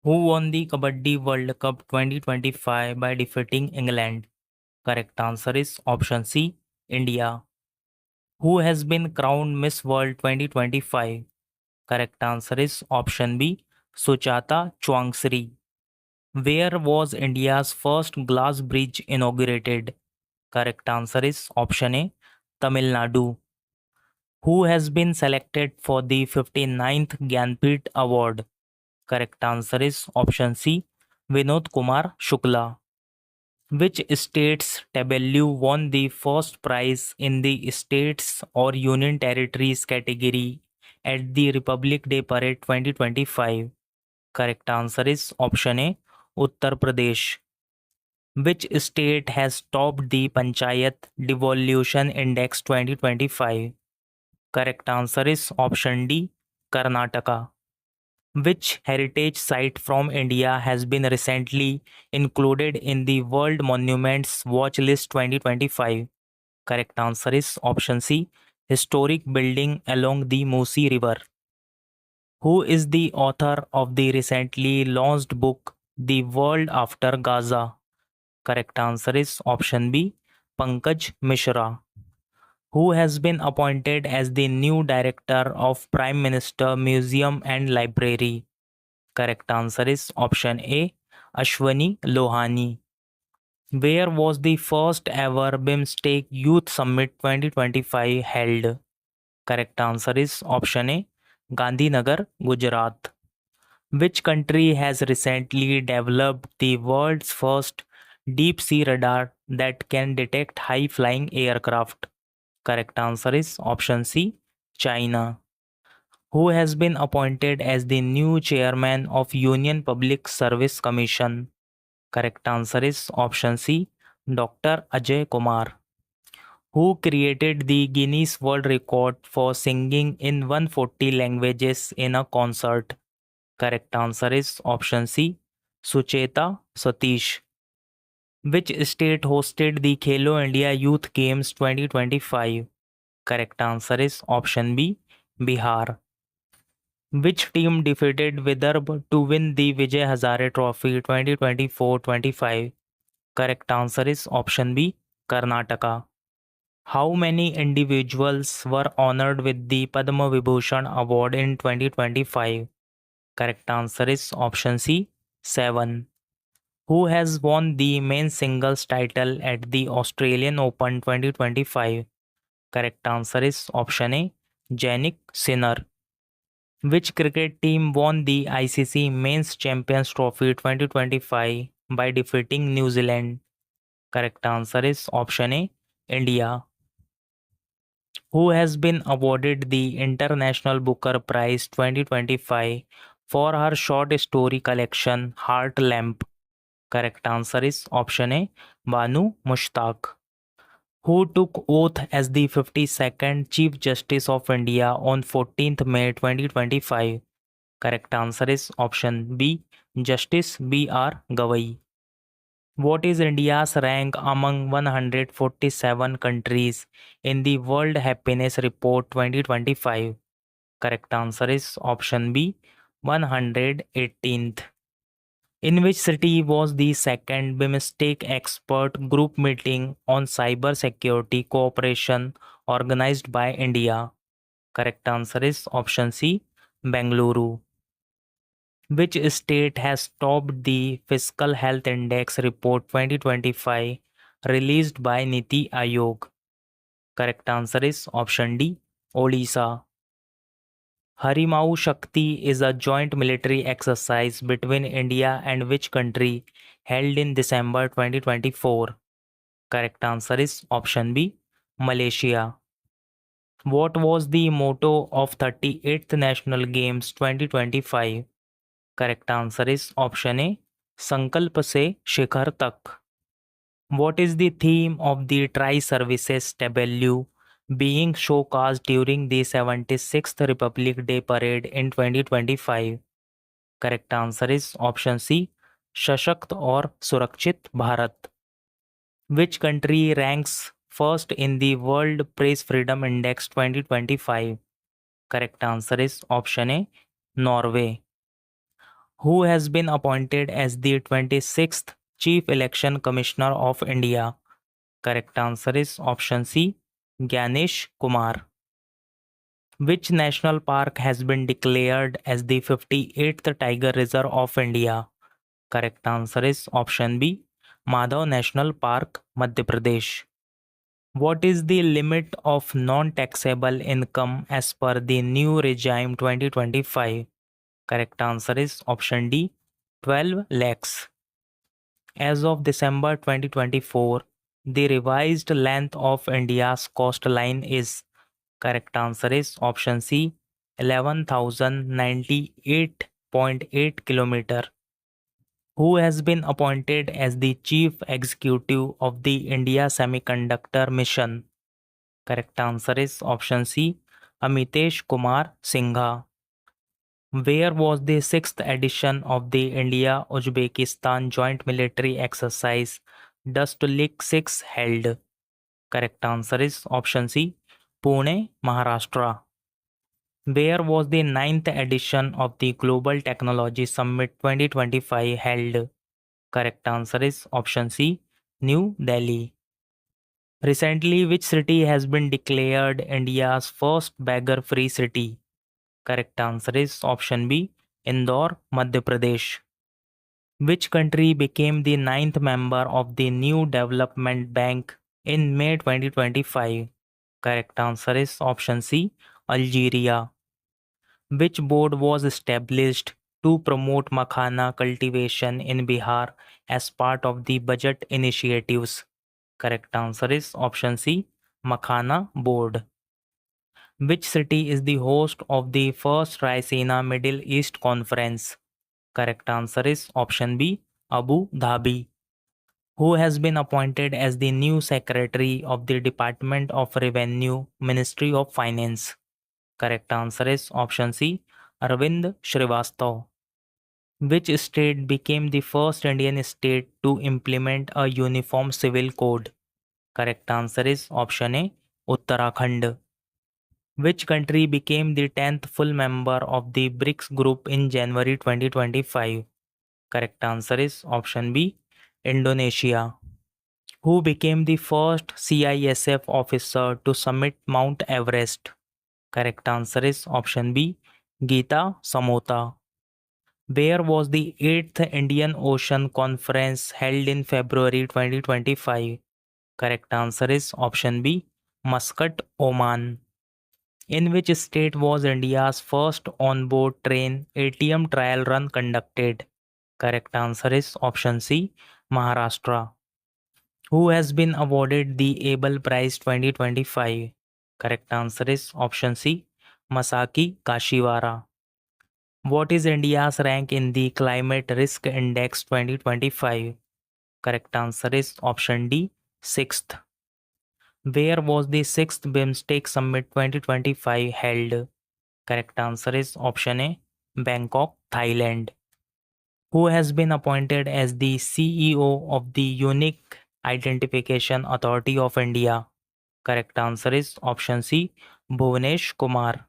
Who won the Kabaddi World Cup 2025 by defeating England? Correct answer is option C, India. Who has been crowned Miss World 2025? Correct answer is option B, Suchata Chuangsri. Where was India's first glass bridge inaugurated? Correct answer is option A, Tamil Nadu. Who has been selected for the 59th Gyanpith Award? Correct answer is option C, Vinod Kumar Shukla. Which state's tableau won the first prize in the States or Union Territories category at the Republic Day Parade 2025? Correct answer is option A, Uttar Pradesh. Which state has topped the Panchayat Devolution Index 2025? Correct answer is option D, Karnataka. Which heritage site from India has been recently included in the World Monuments Watch List 2025? Correct answer is option C, historic building along the Musi River. Who is the author of the recently launched book The World After Gaza? Correct answer is option B, Pankaj Mishra. Who has been appointed as the new director of Prime Minister Museum and Library? Correct answer is option A, Ashwani Lohani. Where was the first ever BIMSTEC Youth Summit 2025 held? Correct answer is option A, Gandhinagar, Gujarat. Which country has recently developed the world's first deep sea radar that can detect high flying aircraft? Correct answer is option C, China. Who has been appointed as the new chairman of Union Public Service Commission? Correct answer is option C, Dr. Ajay Kumar. Who created the Guinness World Record for singing in 140 languages in a concert? Correct answer is option C, Sucheta Satish. Which state hosted the Khelo India Youth Games 2025? Correct answer is option B, Bihar. Which team defeated Vidarbh to win the Vijay Hazare Trophy 2024-25? Correct answer is option B, Karnataka. How many individuals were honored with the Padma Vibhushan Award in 2025? Correct answer is option C, 7. Who has won the men's singles title at the Australian Open 2025? Correct answer is option A, Jannik Sinner. Which cricket team won the ICC Men's Champions Trophy 2025 by defeating New Zealand? Correct answer is option A, India. Who has been awarded the International Booker Prize 2025 for her short story collection Heart Lamp? Correct answer is option A, Banu Mushtaq. Who took oath as the 52nd Chief Justice of India on 14th May 2025? Correct answer is option B, Justice B.R. Gavai. What is India's rank among 147 countries in the World Happiness Report 2025? Correct answer is option B, 118th. In which city was the second BIMSTEC expert group meeting on cyber security cooperation organized by India? Correct answer is option C, Bengaluru. Which state has topped the Fiscal Health Index Report 2025 released by Niti Aayog? Correct answer is option D, Odisha. Harimau Shakti is a joint military exercise between India and which country held in December 2024? Correct answer is option B, Malaysia. What was the motto of 38th National Games 2025? Correct answer is option A, Sankalp se Shikhar tak. What is the theme of the Tri-Services tableau being showcased during the 76th Republic Day Parade in 2025? Correct answer is option C, Shashakt or Surakshit Bharat. Which country ranks first in the World Press Freedom Index 2025? Correct answer is option A, Norway. Who has been appointed as the 26th Chief Election Commissioner of India? Correct answer is option C, Ganesh Kumar. Which national park has been declared as the 58th Tiger Reserve of India? Correct answer is option B, Madhav National Park, Madhya Pradesh. What is the limit of non-taxable income as per the new regime 2025? Correct answer is option D, 12 lakhs. As of December 2024, the revised length of India's coastline is. Correct answer is option C, 11,098.8 km. Who has been appointed as the chief executive of the India Semiconductor Mission? Correct answer is option C, Amitesh Kumar Singha. Where was the sixth edition of the India-Uzbekistan Joint Military Exercise Dust-Lick 6 held? Correct answer is option C, Pune, Maharashtra. Where was the ninth edition of the Global Technology Summit 2025 held? Correct answer is option C, New Delhi. Recently, which city has been declared India's first beggar-free city? Correct answer is option B, Indore, Madhya Pradesh. Which country became the ninth member of the New Development Bank in May 2025? Correct answer is option C, Algeria. Which board was established to promote makhana cultivation in Bihar as part of the budget initiatives? Correct answer is option C, Makhana Board. Which city is the host of the first Raisina Middle East Conference? Correct answer is option B, Abu Dhabi. Who has been appointed as the new Secretary of the Department of Revenue, Ministry of Finance? Correct answer is option C, Arvind Srivastav. Which state became the first Indian state to implement a uniform civil code? Correct answer is option A, Uttarakhand. Which country became the 10th full member of the BRICS group in January 2025? Correct answer is option B, Indonesia. Who became the first CISF officer to summit Mount Everest? Correct answer is option B, Geeta Samota. Where was the 8th Indian Ocean Conference held in February 2025? Correct answer is option B, Muscat, Oman. In which state was India's first on-board train ATM trial run conducted? Correct answer is option C, Maharashtra. Who has been awarded the Abel Prize 2025? Correct answer is option C, Masaki Kashiwara. What is India's rank in the Climate Risk Index 2025? Correct answer is option D, 6th. Where was the 6th BIMSTEC Summit 2025 held? Correct answer is option A, Bangkok, Thailand. Who has been appointed as the CEO of the Unique Identification Authority of India? Correct answer is option C, Bhuvanesh Kumar.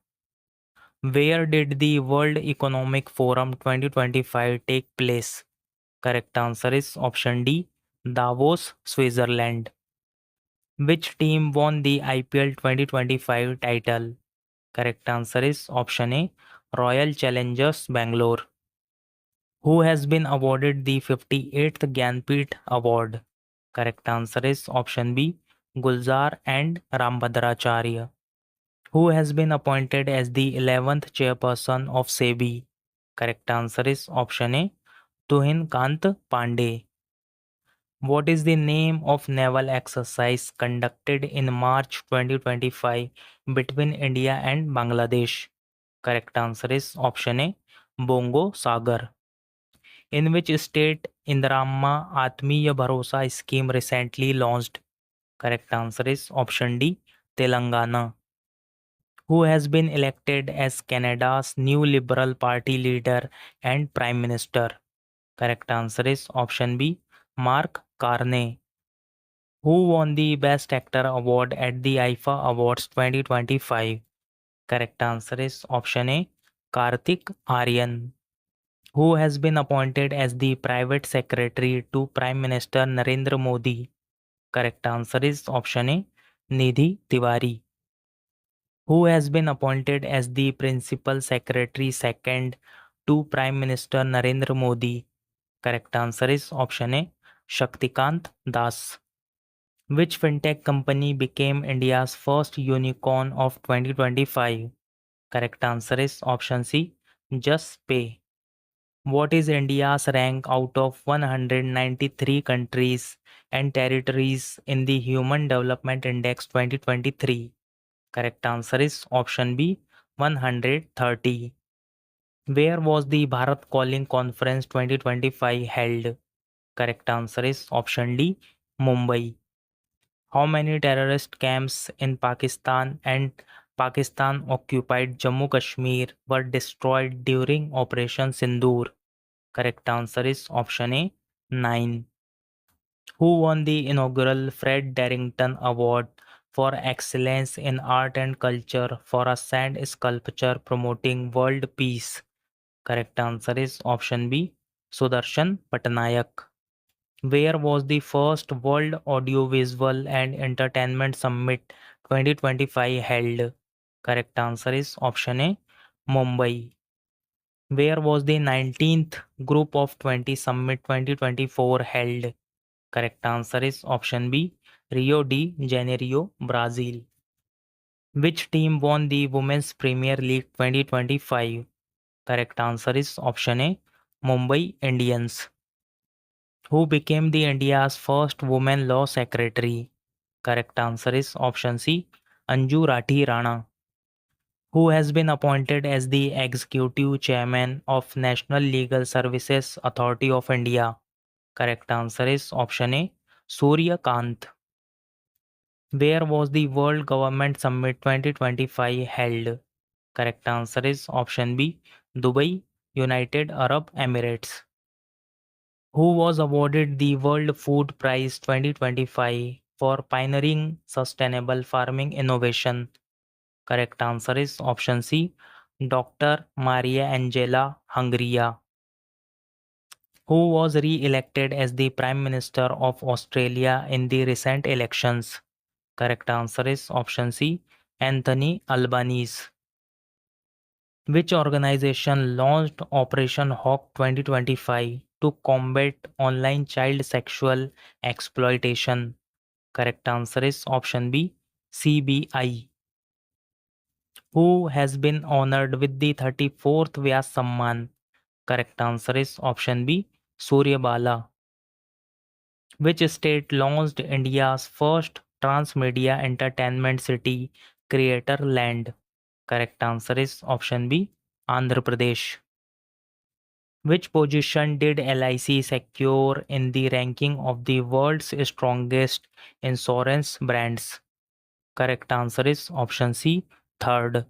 Where did the World Economic Forum 2025 take place? Correct answer is option D, Davos, Switzerland. Which team won the IPL 2025 title? Correct answer is option A, Royal Challengers Bangalore. Who has been awarded the 58th Gyanpith Award? Correct answer is option B, Gulzar and Rambhadracharya. Who has been appointed as the 11th chairperson of SEBI? Correct answer is option A, Tuhin Kant Pandey. What is the name of naval exercise conducted in March 2025 between India and Bangladesh? Correct answer is option A, Bongo Sagar. In which state Indrama Atmiya Bharosa scheme recently launched? Correct answer is option D, Telangana. Who has been elected as Canada's new Liberal Party leader and Prime Minister? Correct answer is option B, Mark Carney. Who won the Best Actor award at the IFA Awards 2025? Correct answer is option A, Karthik Aryan. Who has been appointed as the private secretary to Prime Minister Narendra Modi? Correct answer is option A, Nidhi Tiwari. Who has been appointed as the principal secretary second to Prime Minister Narendra Modi? Correct answer is option A, Shaktikant Das. Which fintech company became India's first unicorn of 2025? Correct answer is option C, JustPay. What is India's rank out of 193 countries and territories in the Human Development Index 2023? Correct answer is option B, 130. Where was the Bharat Calling Conference 2025 held? Correct answer is option D, Mumbai. How many terrorist camps in Pakistan and Pakistan occupied Jammu Kashmir were destroyed during Operation Sindoor? Correct answer is option A, 9. Who won the inaugural Fred Darrington Award for Excellence in Art and Culture for a sand sculpture promoting world peace? Correct answer is option B, Sudarshan Patnaik. Where was the first World Audiovisual and Entertainment Summit 2025 held? Correct answer is option A, Mumbai. Where was the 19th Group of 20 Summit 2024 held? Correct answer is option B, Rio de Janeiro, Brazil. Which team won the Women's Premier League 2025? Correct answer is option A, Mumbai Indians. Who became the India's first woman law secretary? Correct answer is option C, Anju Rathi Rana. Who has been appointed as the executive chairman of National Legal Services Authority of India? Correct answer is option A, Surya Kant. Where was the World Government Summit 2025 held? Correct answer is option B, Dubai, United Arab Emirates. Who was awarded the World Food Prize 2025 for pioneering sustainable farming innovation? Correct answer is option C, Dr. Maria Angela Hungria. Who was re-elected as the Prime Minister of Australia in the recent elections? Correct answer is option C, Anthony Albanese. Which organization launched Operation Hawk 2025 to combat online child sexual exploitation? Correct answer is option B, CBI. Who has been honored with the 34th Vyas Samman? Correct answer is option B, Surya Bala. Which state launched India's first transmedia entertainment city, Creator Land? Correct answer is option B, Andhra Pradesh. Which position did LIC secure in the ranking of the world's strongest insurance brands? Correct answer is option C, third.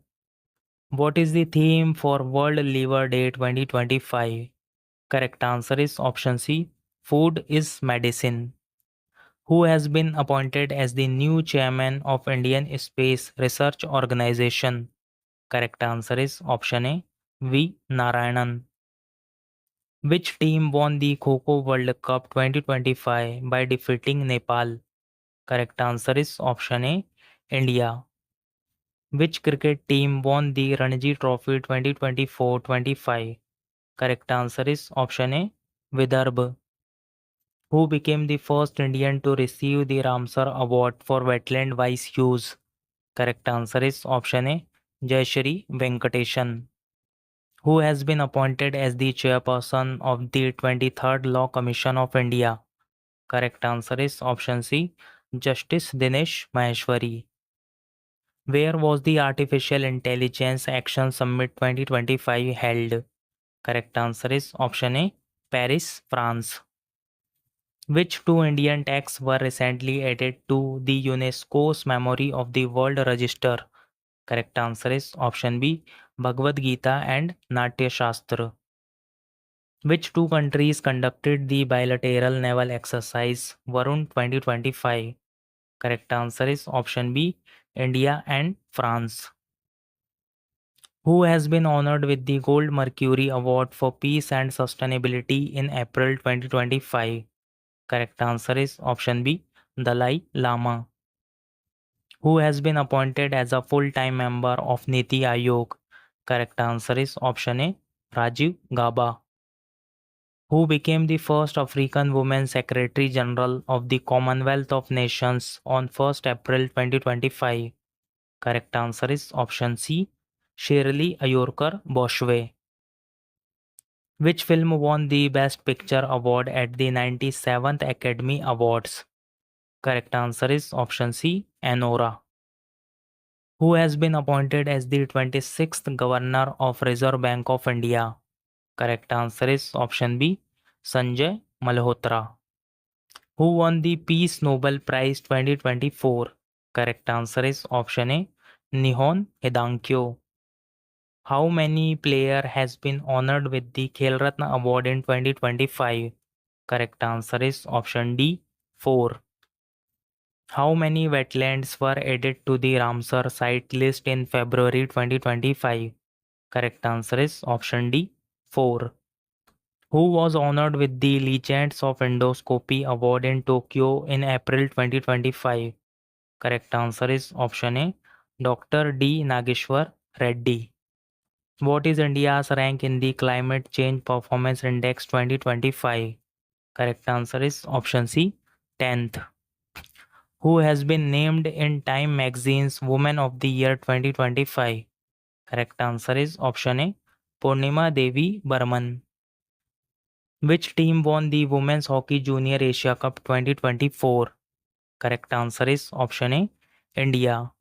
What is the theme for World Liver Day 2025? Correct answer is option C, food is medicine. Who has been appointed as the new chairman of Indian Space Research Organization? Correct answer is option A, V. Narayanan. Which team won the Kho World Cup 2025 by defeating Nepal? Correct answer is option A, India. Which cricket team won the Ranji Trophy 2024-25? Correct answer is option A, Vidarbha. Who became the first Indian to receive the Ramsar Award for wetland wise use? Correct answer is option A, Jayashree Venkatesan. Who has been appointed as the chairperson of the 23rd Law Commission of India? Correct answer is option C, Justice Dinesh Maheshwari. Where was the Artificial Intelligence Action Summit 2025 held? Correct answer is option A, Paris, France. Which two Indian texts were recently added to the UNESCO's Memory of the World Register? Correct answer is option B, Bhagavad Gita and Natya Shastra. Which two countries conducted the bilateral naval exercise Varun 2025? Correct answer is option B, India and France. Who has been honored with the Gold Mercury Award for Peace and Sustainability in April 2025? Correct answer is option B, Dalai Lama. Who has been appointed as a full-time member of Niti Aayog? Correct answer is option A, Rajiv Gaba. Who became the first African woman Secretary General of the Commonwealth of Nations on 1st April 2025? Correct answer is option C, Shirley Ayorkar Boshwe. Which film won the Best Picture award at the 97th Academy Awards? Correct answer is option C, Anora. Who has been appointed as the 26th Governor of Reserve Bank of India? Correct answer is option B, Sanjay Malhotra. Who won the Peace Nobel Prize 2024? Correct answer is option A, Nihon Hidankyo. How many player has been honored with the Khel Ratna Award in 2025? Correct answer is option D, 4. How many wetlands were added to the Ramsar site list in February 2025? Correct answer is option D, 4. Who was honored with the Legends of Endoscopy Award in Tokyo in April 2025? Correct answer is option A, Dr. D. Nageshwar Reddy. What is India's rank in the Climate Change Performance Index 2025? Correct answer is option C, 10th. Who has been named in Time Magazine's Woman of the Year 2025? Correct answer is option A, Purnima Devi Burman. Which team won the Women's Hockey Junior Asia Cup 2024? Correct answer is option A, India.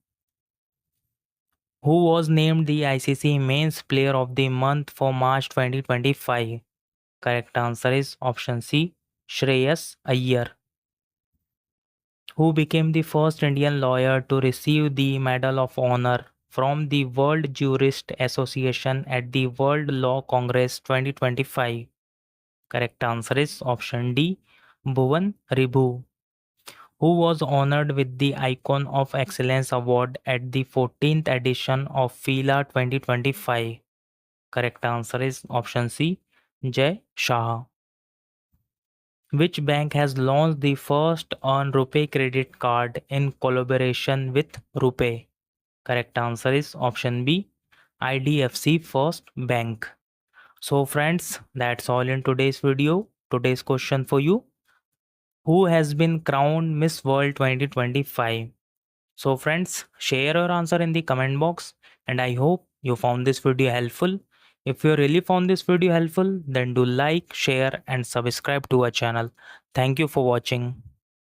Who was named the ICC Men's Player of the Month for March 2025? Correct answer is option C, Shreyas Iyer. Who became the first Indian lawyer to receive the Medal of Honor from the World Jurist Association at the World Law Congress 2025? Correct answer is option D, Bhuvan Ribhu. Who was honored with the Icon of Excellence Award at the 14th edition of FILA 2025? Correct answer is option C, Jay Shah. Which bank has launched the first Earn Rupee credit card in collaboration with Rupee? Correct answer is option B, IDFC First Bank. So friends, that's all in today's video. Today's question for you. Who has been crowned Miss World 2025? So friends, share your answer in the comment box and I hope you found this video helpful. If you really found this video helpful, then do like, share and subscribe to our channel. Thank you for watching.